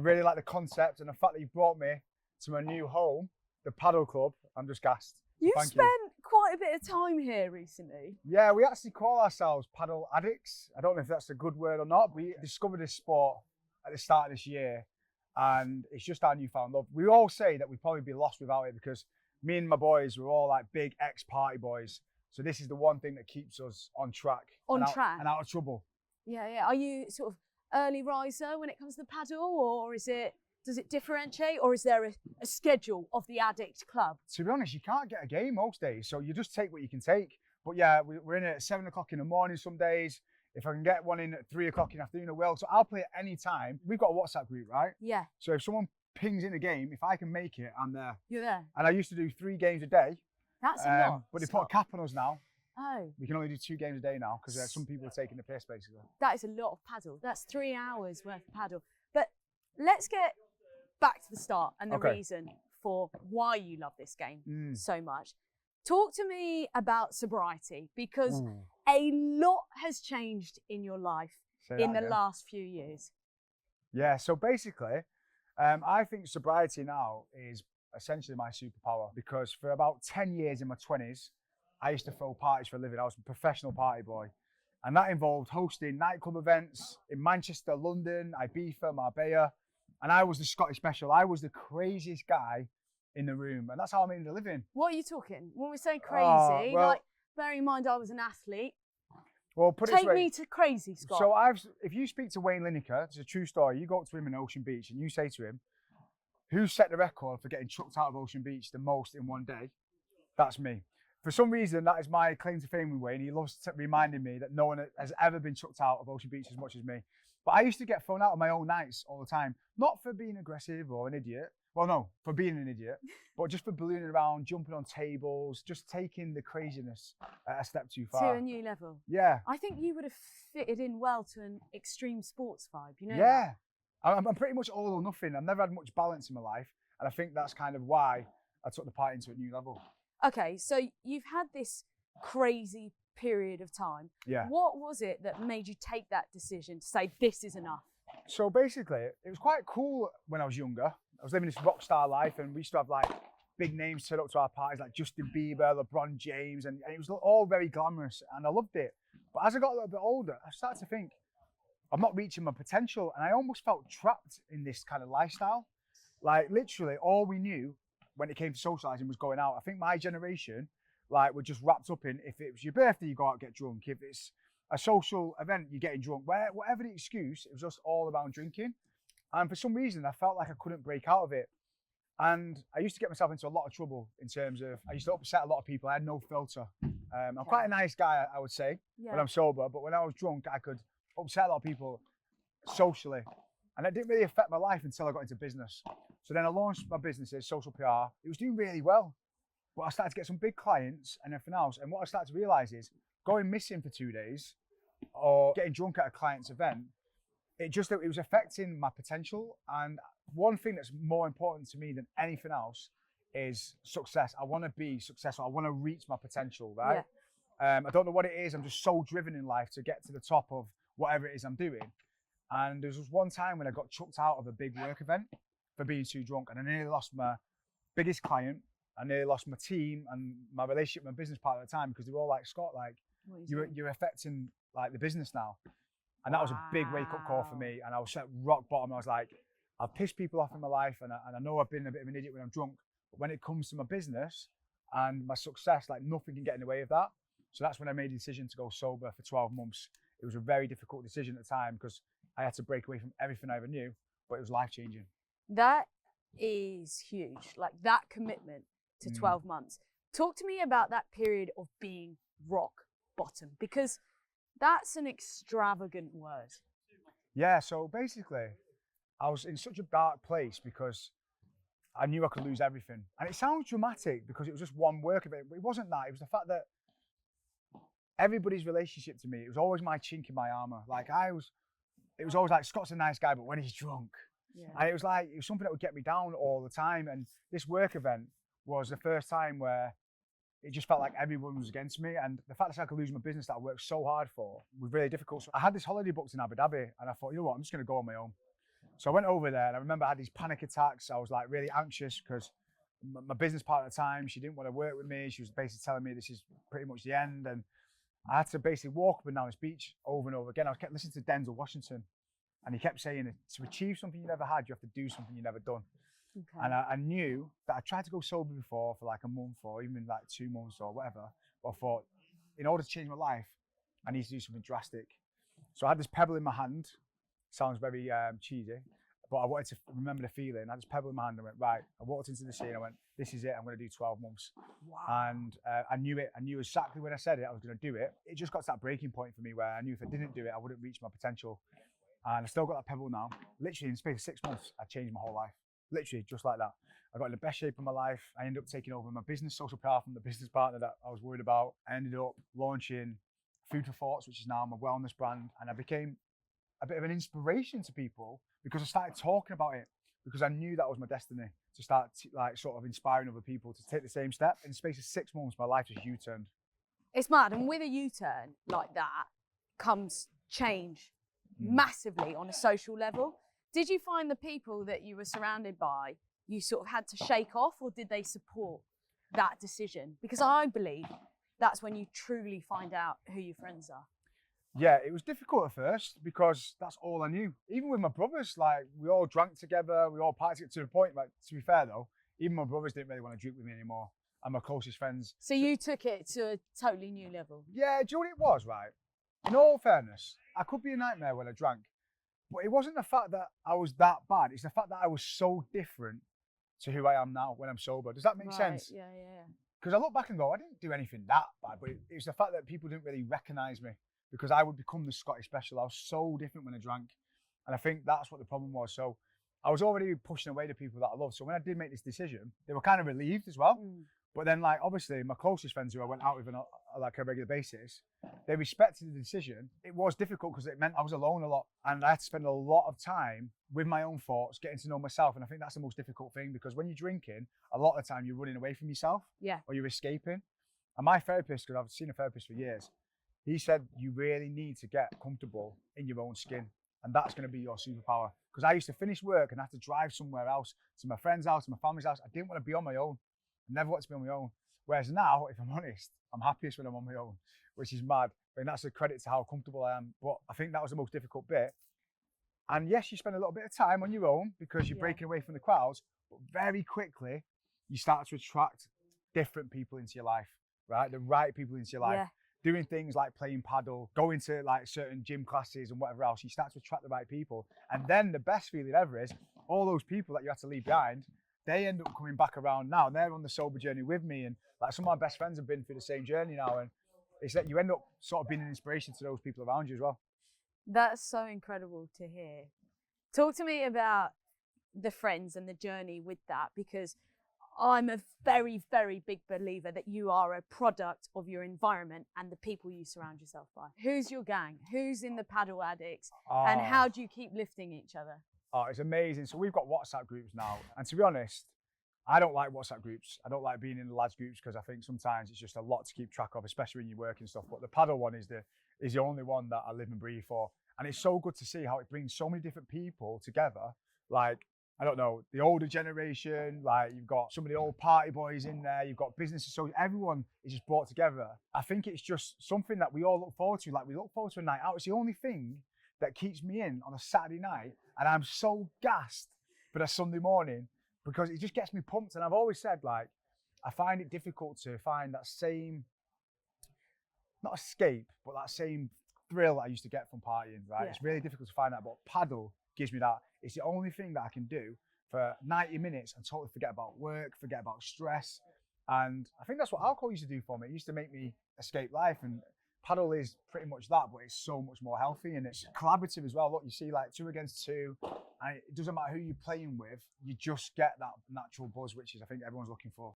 really like the concept and the fact that you brought me to my new home, the Padel Club. I'm just gassed. You've spent quite a bit of time here recently. Yeah, we actually call ourselves Padel Addicts. I don't know if that's a good word or not. We discovered this sport at the start of this year, and it's just our newfound love. We all say that we'd probably be lost without it because me and my boys were all like big ex-party boys. So this is the one thing that keeps us on track. And out of trouble. Yeah. Are you sort of early riser when it comes to paddle, or does it differentiate, or is there a schedule of the Addict Club? To be honest, you can't get a game most days, so you just take what you can take. But yeah, we're in it at 7 o'clock in the morning some days. If I can get one in at 3 o'clock in the afternoon, I will. So I'll play at any time. We've got a WhatsApp group, right? Yeah. So if someone pings in a game, if I can make it, I'm there. You're there. And I used to do 3 games a day. That's a lot. But they put a cap on us now. Oh. We can only do 2 games a day now because some people are taking the piss, basically. That is a lot of paddle. That's 3 hours worth of paddle. But let's get back to the start and the reason for why you love this game so much. Talk to me about sobriety, because a lot has changed in your life in the last few years. Yeah, so basically, I think sobriety now is essentially my superpower, because for about 10 years in my 20s, I used to throw parties for a living. I was a professional party boy. And that involved hosting nightclub events in Manchester, London, Ibiza, Marbella. And I was the Scottish special. I was the craziest guy in the room. And that's how I made a living. What are you talking? When we say crazy, like, bearing in mind I was an athlete. Well, Take me to crazy, Scott. So if you speak to Wayne Lineker, it's a true story. You go up to him in Ocean Beach and you say to him, who set the record for getting chucked out of Ocean Beach the most in one day? That's me. For some reason, that is my claim to fame with Wayne. He loves reminding me that no one has ever been chucked out of Ocean Beach as much as me. But I used to get thrown out of my own nights all the time. Not for being aggressive or an idiot. Well, no, for being an idiot. But just for ballooning around, jumping on tables, just taking the craziness a step too far. To a new level. Yeah. I think you would have fitted in well to an extreme sports vibe, you know? Yeah. I'm pretty much all or nothing. I've never had much balance in my life. And I think that's kind of why I took the party into a new level. Okay, so you've had this crazy period of time. Yeah. What was it that made you take that decision to say, this is enough? So basically, it was quite cool when I was younger. I was living this rock star life, and we used to have like big names turn up to our parties like Justin Bieber, LeBron James, and it was all very glamorous, and I loved it. But as I got a little bit older, I started to think, I'm not reaching my potential, and I almost felt trapped in this kind of lifestyle. Like literally all we knew when it came to socializing was going out. I think my generation, like, were just wrapped up in, if it was your birthday, you go out and get drunk. If it's a social event, you're getting drunk. Whatever the excuse, it was just all around drinking. And for some reason, I felt like I couldn't break out of it. And I used to get myself into a lot of trouble in terms of, I used to upset a lot of people. I had no filter. I'm quite a nice guy, I would say, when I'm sober. But when I was drunk, I could upset a lot of people socially. And that didn't really affect my life until I got into business. So then I launched my businesses, social PR. It was doing really well. But I started to get some big clients and everything else. And what I started to realize is going missing for 2 days or getting drunk at a client's event, it was affecting my potential. And one thing that's more important to me than anything else is success. I want to be successful. I want to reach my potential, right? Yeah. I don't know what it is. I'm just so driven in life to get to the top of whatever it is I'm doing. And there was one time when I got chucked out of a big work event for being too drunk, and I nearly lost my biggest client. I nearly lost my team and my relationship, my business partner at the time, because they were all like, Scott, like, you're affecting like the business now. And that was a big wake-up call for me. And I was at rock bottom. I was like, I've pissed people off in my life, and I know I've been a bit of an idiot when I'm drunk. But when it comes to my business and my success, like, nothing can get in the way of that. So that's when I made the decision to go sober for 12 months. It was a very difficult decision at the time because I had to break away from everything I ever knew, but it was life-changing. That is huge, like that commitment to 12 months. Talk to me about that period of being rock bottom, because that's an extravagant word. Yeah, so basically, I was in such a dark place because I knew I could lose everything. And it sounds dramatic because it was just one work event, but it wasn't that. It was the fact that everybody's relationship to me, it was always my chink in my armor. Like it was always like, Scott's a nice guy, but when he's drunk. Yeah. And it was something that would get me down all the time. And this work event was the first time where it just felt like everyone was against me. And the fact that I could lose my business that I worked so hard for was really difficult. So I had this holiday booked in Abu Dhabi, and I thought, you know what, I'm just going to go on my own. So I went over there and I remember I had these panic attacks. I was like really anxious because my business partner at the time, she didn't want to work with me. She was basically telling me this is pretty much the end. And I had to basically walk up and down this beach over and over again. I kept listening to Denzel Washington and he kept saying to achieve something you never had, you have to do something you never done. Okay. And I knew that I tried to go sober before for like a month or even like 2 months or whatever. But I thought, in order to change my life, I need to do something drastic. So I had this pebble in my hand. Sounds very cheesy, but I wanted to remember the feeling. I had this pebble in my hand and went, right. I walked into the sea and I went, this is it. I'm going to do 12 months. Wow. And I knew it. I knew exactly when I said it, I was going to do it. It just got to that breaking point for me where I knew if I didn't do it, I wouldn't reach my potential. And I still got that pebble now. Literally in the space of 6 months, I changed my whole life. Literally just like that. I got in the best shape of my life. I ended up taking over my business social PR from the business partner that I was worried about. I ended up launching Food for Thoughts, which is now my wellness brand. And I became a bit of an inspiration to people because I started talking about it because I knew that was my destiny to start like sort of inspiring other people to take the same step. In the space of 6 months, my life just U-turned. It's mad. And with a U-turn like that comes change massively on a social level. Did you find the people that you were surrounded by, you sort of had to shake off, or did they support that decision? Because I believe that's when you truly find out who your friends are. Yeah, it was difficult at first because that's all I knew. Even with my brothers, like we all drank together, we all partied to the point, like to be fair though, even my brothers didn't really want to drink with me anymore. And my closest friends. So you took it to a totally new level. Yeah, do you know what it was, right? In all fairness, I could be a nightmare when I drank, but it wasn't the fact that I was that bad. It's the fact that I was so different to who I am now when I'm sober. Does that make sense? Yeah. Because I look back and go, I didn't do anything that bad, but it's the fact that people didn't really recognise me because I would become the Scottish special. I was so different when I drank. And I think that's what the problem was. So I was already pushing away the people that I love. So when I did make this decision, they were kind of relieved as well. But then, like, obviously, my closest friends who I went out with on a regular basis, they respected the decision. It was difficult because it meant I was alone a lot. And I had to spend a lot of time with my own thoughts, getting to know myself. And I think that's the most difficult thing because when you're drinking, a lot of the time you're running away from yourself. Yeah. Or you're escaping. And my therapist, because I've seen a therapist for years, he said you really need to get comfortable in your own skin. And that's going to be your superpower. Because I used to finish work and have to drive somewhere else, to my friend's house, to my family's house. I didn't want to be on my own. I never want to be on my own. Whereas now, if I'm honest, I'm happiest when I'm on my own, which is mad. And that's a credit to how comfortable I am. But I think that was the most difficult bit. And yes, you spend a little bit of time on your own because you're breaking away from the crowds. But very quickly, you start to attract different people into your life, right? The right people into your life. Yeah. Doing things like playing paddle, going to like certain gym classes and whatever else, you start to attract the right people. And then the best feeling ever is all those people that you had to leave behind, they end up coming back around now and they're on the sober journey with me. And like some of my best friends have been through the same journey now. And it's that you end up sort of being an inspiration to those people around you as well. That's so incredible to hear. Talk to me about the friends and the journey with that, because I'm a very, very big believer that you are a product of your environment and the people you surround yourself by. Who's your gang? Who's in the Padel Addicts? And how do you keep lifting each other? Oh, it's amazing. So we've got WhatsApp groups now. And to be honest, I don't like WhatsApp groups. I don't like being in the lads groups because I think sometimes it's just a lot to keep track of, especially when you're working stuff. But the Padel one is the only one that I live and breathe for. And it's so good to see how it brings so many different people together. Like, I don't know, the older generation, like you've got some of the old party boys in there, you've got businesses, so everyone is just brought together. I think it's just something that we all look forward to. Like we look forward to a night out. It's the only thing that keeps me in on a Saturday night. And I'm so gassed for a Sunday morning because it just gets me pumped. And I've always said, like, I find it difficult to find that same, not escape, but that same thrill that I used to get from partying, right? Yeah. It's really difficult to find that, but paddle gives me that. It's the only thing that I can do for 90 minutes and totally forget about work, forget about stress. And I think that's what alcohol used to do for me. It used to make me escape life, and paddle is pretty much that, but it's so much more healthy and it's collaborative as well. Look, you see like 2 against 2, and it doesn't matter who you're playing with, you just get that natural buzz, which is I think everyone's looking for.